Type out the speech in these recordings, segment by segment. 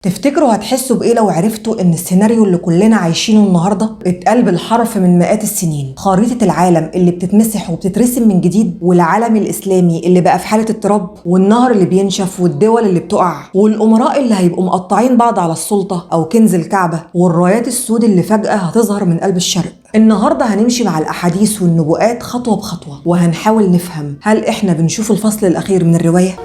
تفتكروا هتحسوا بايه لو عرفتوا ان السيناريو اللي كلنا عايشينه النهارده اتقال بالحرف من مئات السنين؟ خريطة العالم اللي بتتمسح وبتترسم من جديد، والعالم الاسلامي اللي بقى في حالة اضطراب، والنهر اللي بينشف، والدول اللي بتقع، والامراء اللي هيبقوا مقطعين بعض على السلطة او كنز الكعبة، والرايات السود اللي فجأة هتظهر من قلب الشرق. النهارده هنمشي مع الاحاديث والنبوءات خطوة بخطوة، وهنحاول نفهم هل احنا بنشوف الفصل الاخير من الرواية؟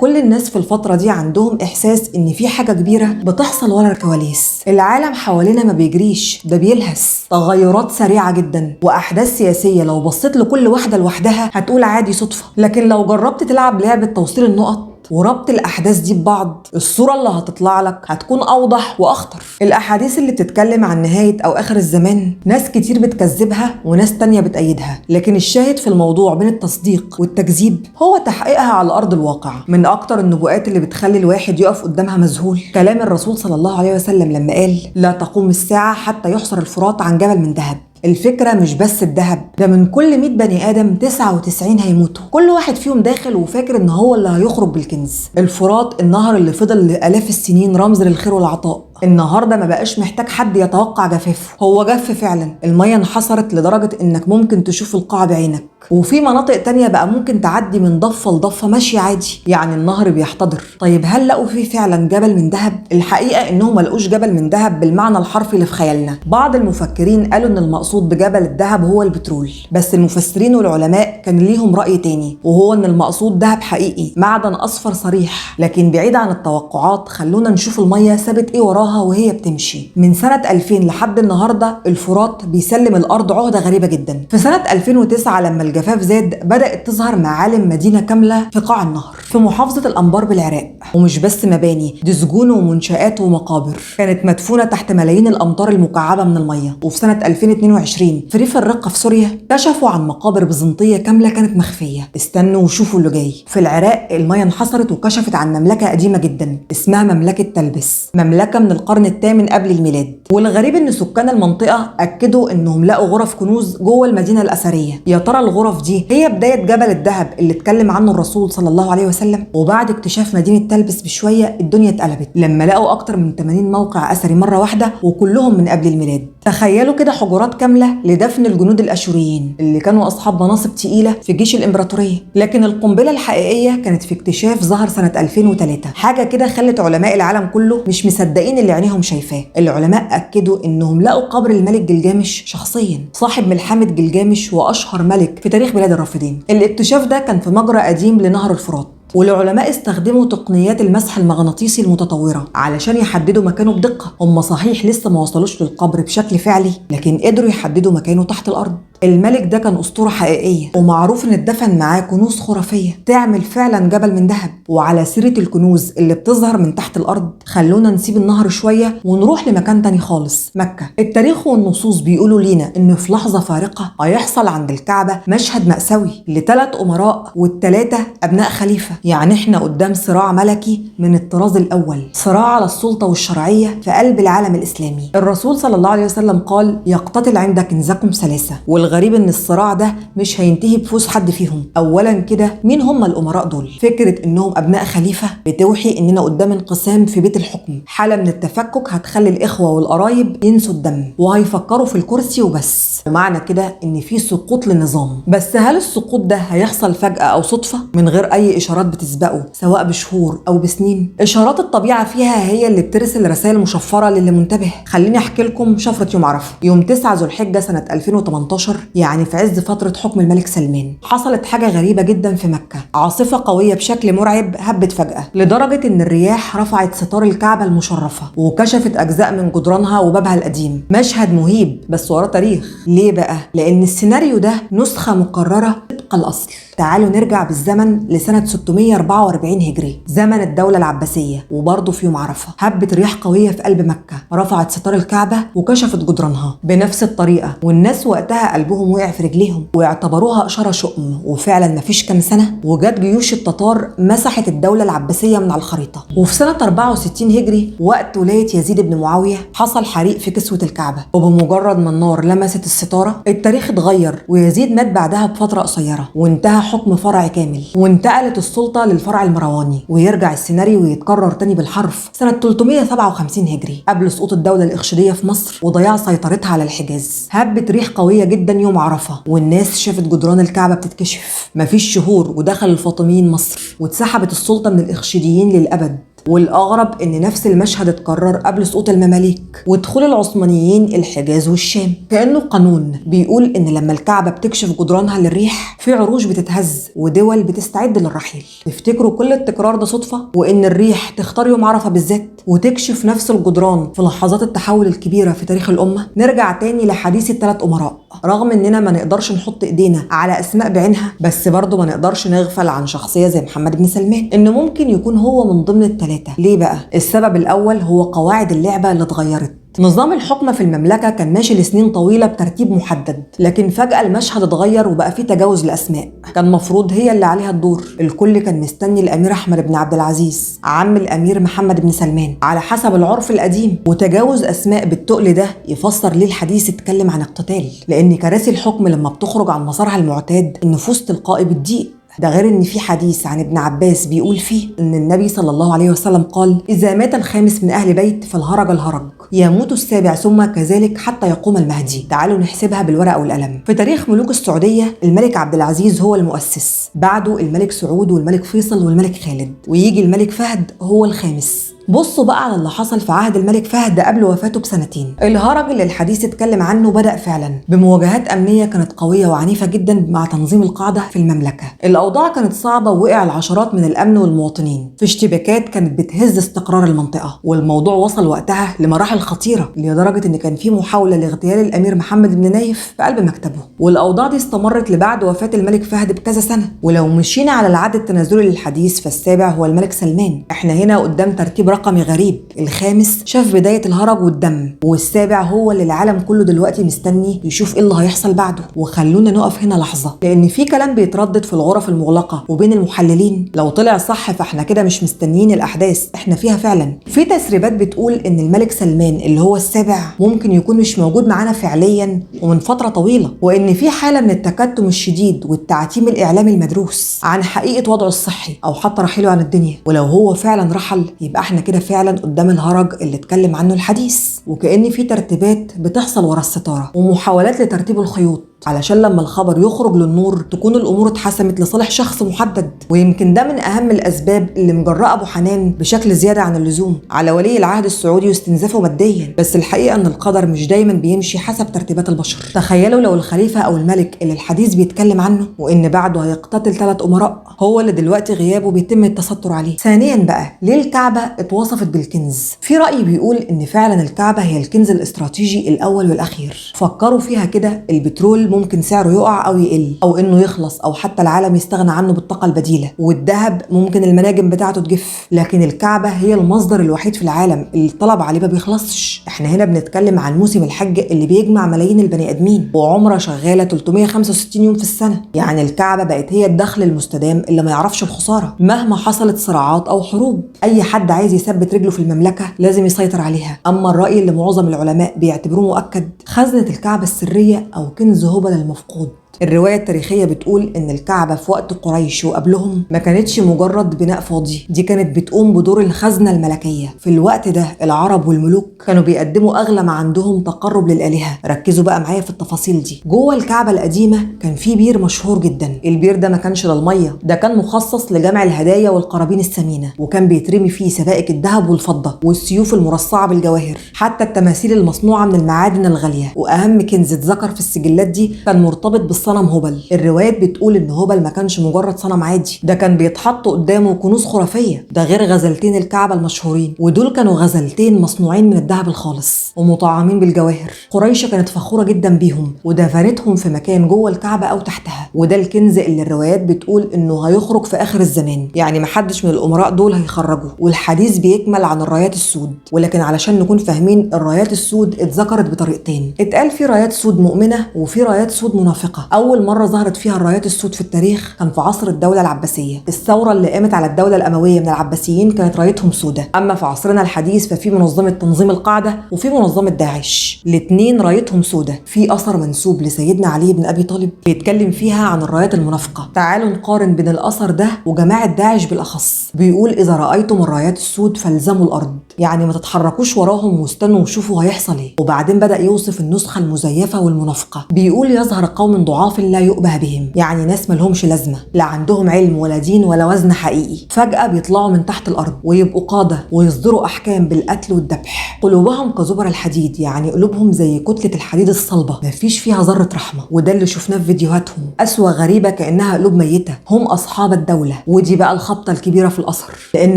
كل الناس في الفترة دي عندهم إحساس إن في حاجة كبيرة بتحصل ورا الكواليس. العالم حوالينا ما بيجريش، ده بيلهث. تغيرات سريعة جدا وأحداث سياسية لو بصيت لكل واحدة لوحدها هتقول عادي صدفة، لكن لو جربت تلعب لعبة توصيل النقط وربط الأحداث دي ببعض، الصورة اللي هتطلع لك هتكون أوضح وأخطر. الأحاديث اللي بتتكلم عن نهاية أو آخر الزمان ناس كتير بتكذبها وناس تانية بتأيدها، لكن الشاهد في الموضوع بين التصديق والتكذيب هو تحقيقها على أرض الواقع. من أكتر النبوءات اللي بتخلي الواحد يقف قدامها مذهول كلام الرسول صلى الله عليه وسلم لما قال: لا تقوم الساعة حتى يحصر الفرات عن جبل من ذهب. الفكرة مش بس الذهب، ده من كل 100 بني آدم 99 هيموتوا، كل واحد فيهم داخل وفاكر ان هو اللي هيخرج بالكنز. الفرات، النهر اللي فضل لآلاف السنين رمز للخير والعطاء، النهارده ما بقاش محتاج حد يتوقع جفافه، هو جف فعلا. المية انحصرت لدرجة انك ممكن تشوف القاع بعينك، وفي مناطق تانية بقى ممكن تعدي من ضفة لضفة ماشي عادي، يعني النهر بيحتضر. طيب هل لقوا فيه فعلا جبل من ذهب؟ الحقيقة انهم ما لقوش جبل من ذهب بالمعنى الحرفي اللي في خيالنا. بعض المفكرين قالوا ان المقصود بجبل الذهب هو البترول، بس المفسرين والعلماء كان ليهم رأي تاني، وهو ان المقصود ذهب حقيقي، معدن اصفر صريح. لكن بعيد عن التوقعات، خلونا نشوف المية سابت ايه وراها وهي بتمشي. من سنة 2000 لحد النهاردة الفرات بيسلم الارض عهدة غريبة جدا. في سنة 2009 لما الجفاف زاد بدأت تظهر معالم مدينة كاملة في قاع النهر في محافظة الأنبار بالعراق، ومش بس مباني، دي سجون ومنشآت ومقابر كانت مدفونة تحت ملايين الأمتار المكعبة من المية. وفي سنة 2022 في ريف الرقة في سوريا كشفوا عن مقابر بيزنطية كاملة كانت مخفية. استنوا وشوفوا اللي جاي. في العراق المية انحصرت وكشفت عن مملكة قديمة جدا اسمها مملكة تلبس، مملكة من القرن الثامن قبل الميلاد. والغريب ان سكان المنطقة أكدوا انهم لقوا غرف كنوز جوه المدينة الأثرية. يا ترى الغرف دي هي بداية جبل الذهب اللي اتكلم عنه الرسول صلى الله عليه وسلم؟ وبعد اكتشاف مدينة تلبس بشوية الدنيا اتقلبت لما لقوا أكتر من 80 موقع أثري مرة واحدة، وكلهم من قبل الميلاد. تخيلوا كده حجرات كاملة لدفن الجنود الأشوريين اللي كانوا أصحاب مناصب تقيلة في جيش الإمبراطورية. لكن القنبلة الحقيقية كانت في اكتشاف ظهر سنة 2003، حاجة كده خلت علماء العالم كله مش مصدقين اللي عينيهم شايفاه. العلماء أكدوا إنهم لقوا قبر الملك جلجامش شخصيا، صاحب ملحمة جلجامش وأشهر ملك في تاريخ بلاد الرافدين. الاكتشاف ده كان في مجرى قديم لنهر الفرات، والعلماء استخدموا تقنيات المسح المغناطيسي المتطورة علشان يحددوا مكانه بدقة. هم صحيح لسه ما وصلوش للقبر بشكل فعلي، لكن قدروا يحددوا مكانه تحت الأرض. الملك ده كان أسطورة حقيقية، ومعروف إن اتدفن معاه كنوز خرافية تعمل فعلا جبل من ذهب. وعلى سيرة الكنوز اللي بتظهر من تحت الأرض، خلونا نسيب النهر شوية ونروح لمكان تاني خالص، مكة. التاريخ والنصوص بيقولوا لينا إن في لحظة فارقة هيحصل عند الكعبة مشهد مأساوي ل3 أمراء وال3 أبناء خليفة. يعني احنا قدام صراع ملكي من الطراز الأول، صراع على السلطة والشرعية في قلب العالم الإسلامي. الرسول صلى الله عليه وسلم قال: يقتتل عند كنزكم 3. والغريب ان الصراع ده مش هينتهي بفوز حد فيهم. اولا كده، مين هم الامراء دول؟ فكرة انهم ابناء خليفة بتوحي اننا قدام انقسام في بيت الحكم، حالة من التفكك هتخلي الاخوة والقرايب ينسوا الدم وهيفكروا في الكرسي وبس. ومعنى كده ان في سقوط للنظام. بس هل السقوط ده هيحصل فجأة او صدفة من غير اي اشارات بتسبقه، سواء بشهور او بسنين؟ اشارات الطبيعة فيها هي اللي بترسل رسائل مشفرة للي منتبه. خليني احكي لكم شفرة يوم عرفة. يوم 9 ذو الحجة سنة 2018، يعني في عز فترة حكم الملك سلمان، حصلت حاجة غريبة جدا في مكة. عاصفة قوية بشكل مرعب هبت فجأة لدرجة ان الرياح رفعت ستار الكعبة المشرفة وكشفت اجزاء من جدرانها وبابها القديم. مشهد مهيب بس وراه تاريخ. ليه بقى؟ لان السيناريو ده نسخة مكررة طبق الاصل. تعالوا نرجع بالزمن لسنة 644 هجري، زمن الدولة العباسية، وبرضه في يوم عرفة هبت رياح قوية في قلب مكة، رفعت ستار الكعبة وكشفت جدرانها بنفس الطريقة، والناس وقتها قلبها قلبهم وقع في رجليهم واعتبروها إشارة شؤم. وفعلا مفيش كام سنة وجت جيوش التتار مسحت الدولة العباسية من على الخريطة. وفي سنة 64 هجري وقت ولاية يزيد بن معاوية حصل حريق في كسوة الكعبة، وبمجرد ما النار لمست الستارة التاريخ اتغير، ويزيد مات بعدها بفترة قصيرة وانتهى حكم فرع كامل، وانتقلت السلطة للفرع المرواني. ويرجع السيناريو ويتكرر تاني بالحرف سنة 357 هجري قبل سقوط الدولة الإخشيدية في مصر وضياع سيطرتها على الحجاز. هبت ريح قوية جدا يوم عرفة والناس شافت جدران الكعبة بتتكشف. مفيش شهور ودخل الفاطميين مصر واتسحبت السلطة من الإخشيديين للأبد. والأغرب إن نفس المشهد اتكرر قبل سقوط المماليك ودخول العثمانيين الحجاز والشام، كأنه قانون بيقول إن لما الكعبة بتكشف جدرانها للريح في عروش بتتهز ودول بتستعد للرحيل. تفتكروا كل التكرار ده صدفة؟ وإن الريح تختار يوم عرفة بالذات وتكشف نفس الجدران في لحظات التحول الكبيرة في تاريخ الأمة؟ نرجع تاني لحديث الثلاث أمراء. رغم إننا ما نقدرش نحط إيدينا على أسماء بعينها، بس برضه ما نقدرش نغفل عن شخصية زي محمد بن سلمان إنه ممكن يكون هو من ضمن الثلاثة. ليه بقى؟ السبب الأول هو قواعد اللعبة اللي اتغيرت. نظام الحكم في المملكة كان ماشي لسنين طويلة بترتيب محدد، لكن فجأة المشهد اتغير وبقى فيه تجاوز لأسماء كان مفروض هي اللي عليها الدور. الكل كان مستني الأمير أحمد بن عبد العزيز عم الأمير محمد بن سلمان على حسب العرف القديم، وتجاوز أسماء بالتقل ده يفسر ليه الحديث اتكلم عن اقتتال، لأن كراسي الحكم لما بتخرج عن مسارها المعتاد النفوس تلقائي بتضيق. ده غير ان في حديث عن ابن عباس بيقول فيه ان النبي صلى الله عليه وسلم قال: اذا مات الخامس من اهل بيت فالهرج الهرج، يموت السابع ثم كذلك حتى يقوم المهدي. تعالوا نحسبها بالورقه والقلم. في تاريخ ملوك السعوديه الملك عبد العزيز هو المؤسس، بعده الملك سعود والملك فيصل والملك خالد، ويجي الملك فهد هو الخامس. بصوا بقى على اللي حصل في عهد الملك فهد قبل وفاته بسنتين. الهرج اللي الحديث اتكلم عنه بدأ فعلا بمواجهات أمنية كانت قوية وعنيفة جدا مع تنظيم القاعدة في المملكة. الأوضاع كانت صعبة ووقع العشرات من الأمن والمواطنين في اشتباكات كانت بتهز استقرار المنطقة، والموضوع وصل وقتها لمراحل خطيرة لدرجة إن كان في محاولة لاغتيال الأمير محمد بن نايف في قلب مكتبه. والأوضاع دي استمرت لبعد وفاة الملك فهد بكذا سنة. ولو مشينا على العد التنازلي للحديث فالسابع هو الملك سلمان. احنا هنا قدام ترتيب رقمي غريب. الخامس شاف بداية الهرج والدم، والسابع هو اللي العالم كله دلوقتي مستني يشوف ايه اللي هيحصل بعده. وخلونا نقف هنا لحظة، لأن في كلام بيتردد في الغرف المغلقة وبين المحللين. لو طلع صح فاحنا كده مش مستنيين الأحداث، احنا فيها فعلا. في تسريبات بتقول إن الملك سلمان اللي هو السابع ممكن يكون مش موجود معانا فعليا ومن فترة طويلة، وإن في حالة من التكتم الشديد والتعتيم الإعلامي المدروس عن حقيقة وضعه الصحي أو حتى رحيله عن الدنيا. ولو هو فعلا رحل يبقى احنا كده فعلا قدام الهرج اللي اتكلم عنه الحديث، وكأن في ترتيبات بتحصل ورا الستارة ومحاولات لترتيب الخيوط علشان لما الخبر يخرج للنور تكون الامور اتحسمت لصالح شخص محدد. ويمكن ده من اهم الاسباب اللي مجرأ ابو حنان بشكل زياده عن اللزوم على ولي العهد السعودي واستنزافه ماديا. بس الحقيقه ان القدر مش دايما بيمشي حسب ترتيبات البشر. تخيلوا لو الخليفه او الملك اللي الحديث بيتكلم عنه وان بعده هيقتتل 3 امراء هو اللي دلوقتي غيابه بيتم التستر عليه. ثانيا بقى، ليه الكعبه اتوصفت بالكنز؟ في راي بيقول ان فعلا الكعبه هي الكنز الاستراتيجي الاول والاخير. فكروا فيها كده، البترول ممكن سعره يقع او يقل او انه يخلص او حتى العالم يستغنى عنه بالطاقه البديله، والذهب ممكن المناجم بتاعته تجف، لكن الكعبه هي المصدر الوحيد في العالم اللي الطلب عليه ما بيخلصش. احنا هنا بنتكلم عن موسم الحج اللي بيجمع ملايين البني ادمين، وعمره شغاله 365 يوم في السنه. يعني الكعبه بقت هي الدخل المستدام اللي ما يعرفش الخساره مهما حصلت صراعات او حروب. اي حد عايز يثبت رجله في المملكه لازم يسيطر عليها. اما الراي اللي معظم العلماء بيعتبروه مؤكد، خزنه الكعبه السريه او كنز هبل المفقود. الرواية التاريخية بتقول إن الكعبة في وقت قريش وقبلهم ما كانتش مجرد بناء فاضي، دي كانت بتقوم بدور الخزنة الملكية. في الوقت ده العرب والملوك كانوا بيقدموا أغلى ما عندهم تقرب للآلهة. ركزوا بقى معايا في التفاصيل دي. جوه الكعبة القديمة كان في بير مشهور جدا. البير ده ما كانش للمية، ده كان مخصص لجمع الهدايا والقرابين الثمينة، وكان بيترمي فيه سبائك الذهب والفضة والسيوف المرصعة بالجواهر، حتى التماثيل المصنوعة من المعادن الغالية. وأهم كنز اتذكر في السجلات دي كان مرتبط بالصلاة صنم هبل. الروايات بتقول ان هبل ما كانش مجرد صنم عادي، ده كان بيتحط قدامه كنوز خرافيه، ده غير غزلتين الكعبه المشهورين، ودول كانوا غزلتين مصنوعين من الذهب الخالص ومطعمين بالجواهر. قريش كانت فخوره جدا بيهم ودفنتهم في مكان جوه الكعبه او تحتها، وده الكنز اللي الروايات بتقول انه هيخرج في اخر الزمان، يعني محدش من الامراء دول هيخرجوا. والحديث بيكمل عن الرايات السود، ولكن علشان نكون فاهمين الرايات السود اتذكرت بطريقتين. اتقال في رايات سود مؤمنه وفي رايات سود منافقه. اول مره ظهرت فيها الرايات السود في التاريخ كان في عصر الدوله العباسيه. الثوره اللي قامت على الدوله الامويه من العباسيين كانت رايتهم سودة. اما في عصرنا الحديث ففي منظمه تنظيم القاعده وفي منظمه داعش، الاثنين رايتهم سودة. في اثر منسوب لسيدنا علي بن ابي طالب بيتكلم فيها عن الرايات المنافقه. تعالوا نقارن بين الاثر ده وجماعه داعش بالاخص. بيقول اذا رايتم الرايات السود فالزموا الارض، يعني ما تتحركوش وراهم واستنوا وشوفوا هيحصل ايه. وبعدين بدا يوصف النسخه المزيفه والمنافقه. بيقول يظهر قوم ضعاف لا يؤبه بهم، يعني ناس ملهمش لازمه، لا عندهم علم ولا دين ولا وزن حقيقي، فجاه بيطلعوا من تحت الارض ويبقوا قاده ويصدروا احكام بالقتل والذبح. قلوبهم كزبر الحديد، يعني قلوبهم زي كتله الحديد الصلبه مفيش فيها ذره رحمه، وده اللي شفناه في فيديوهاتهم. قسوه غريبه كانها قلوب ميته. هم اصحاب الدوله، ودي بقى الخبطه الكبيره في الاثر، لان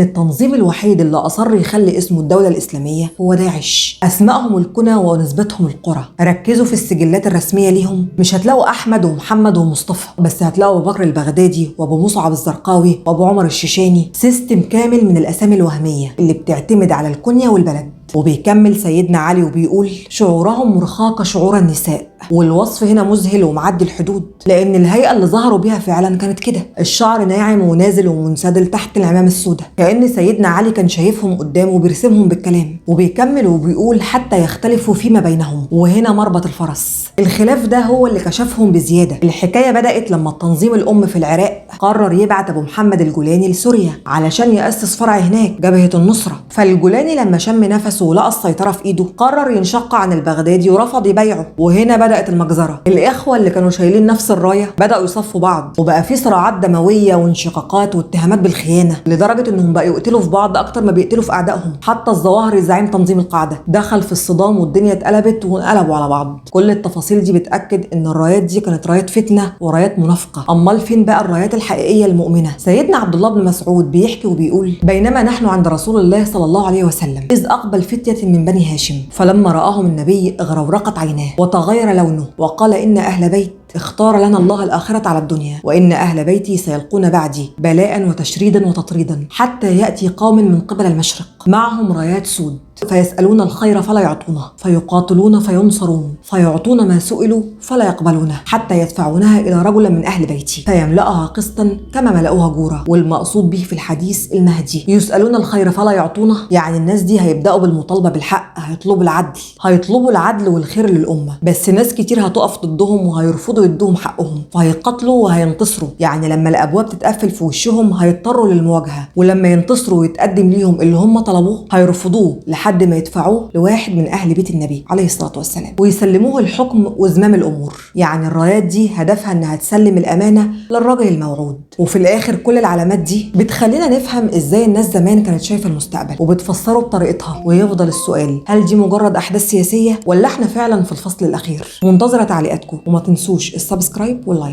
التنظيم الوحيد اللي اصر يخلي اسمه الدوله الاسلاميه هو داعش. اسمائهم الكنى ونسبتهم القرى. ركزوا في السجلات الرسميه ليهم، مش هتلاقوا احمد ومحمد ومصطفى، بس هتلاقوا ابو بكر البغدادي وابو مصعب الزرقاوي وابو عمر الشيشاني. سيستم كامل من الاسامي الوهميه اللي بتعتمد على الكنيه والبلد. وبيكمل سيدنا علي وبيقول شعورهم مرخاة كشعور النساء. والوصف هنا مذهل ومعدي الحدود، لان الهيئه اللي ظهروا بيها فعلا كانت كده، الشعر ناعم ونازل ومنسدل تحت العمام السوداء، كأن سيدنا علي كان شايفهم قدامه وبيرسمهم بالكلام. وبيكمل وبيقول حتى يختلفوا فيما بينهم، وهنا مربط الفرس. الخلاف ده هو اللي كشفهم بزياده. الحكايه بدأت لما التنظيم الام في العراق قرر يبعت ابو محمد الجولاني لسوريا علشان يأسس فرع هناك، جبهه النصره. فالجولاني لما شم نفسه ولقى السيطره في ايده قرر ينشق عن البغدادي ورفض يبايعه، وهنا بدأت المجزرة. الإخوة اللي كانوا شايلين نفس الراية بدأوا يصفوا بعض، وبقى في صراعات دموية وانشقاقات واتهامات بالخيانة، لدرجة إنهم بقوا يقتلوا في بعض أكتر ما بيقتلوا في أعدائهم. حتى الظواهري زعيم تنظيم القاعدة دخل في الصدام والدنيا اتقلبت وانقلبوا على بعض. كل التفاصيل دي بتأكد إن الرايات دي كانت رايات فتنة ورايات منافقة. أمال فين بقى الرايات الحقيقية المؤمنة؟ سيدنا عبد الله بن مسعود بيحكي وبيقول بينما نحن عند رسول الله صلى الله عليه وسلم إذ أقبل فتية من بني هاشم، فلما رآهم النبي اغرورقت عيناه وتغير لونه، وقال إن أهل بيت اختار لنا الله الآخرة على الدنيا، وإن أهل بيتي سيلقون بعدي بلاء وتشريدا وتطريدا حتى يأتي قوم من قبل المشرق معهم رايات سود، فيسألون الخير فلا يعطونه، فيقاتلون فينصرون، فيعطون ما سئلوا فلا يقبلونه، حتى يدفعونها إلى رجل من أهل بيتي فيملأها قسطا كما ملأوها جورا. والمقصود به في الحديث المهدي. يسألون الخير فلا يعطونه، يعني الناس دي هيبدأوا بالمطالبة بالحق، هيطلبوا العدل، هيطلبوا العدل والخير للأمة، بس ناس كتير هتقف ضدهم وهيرفضوا يدوهم حقهم، فهيقاتلوا وهينتصروا. يعني لما الأبواب تتقفل في وشهم هيضطروا للمواجهة، ولما ينتصروا ويتقدم ليهم اللي هم طلبوه هيرفضوه لحد ما يدفعوه لواحد من أهل بيت النبي عليه الصلاة والسلام ويسلموه الحكم وزمام الأمور. يعني الرايات دي هدفها إنها تسلم الأمانة للرجل الموعود. وفي الآخر كل العلامات دي بتخلينا نفهم إزاي الناس زمان كانت شايفة المستقبل وبتفسره بطريقتها. ويفضل السؤال، هل دي مجرد أحداث سياسية ولا إحنا فعلا في الفصل الأخير؟ منتظرة تعليقاتكم، وما تنسوش السبسكرايب واللايك.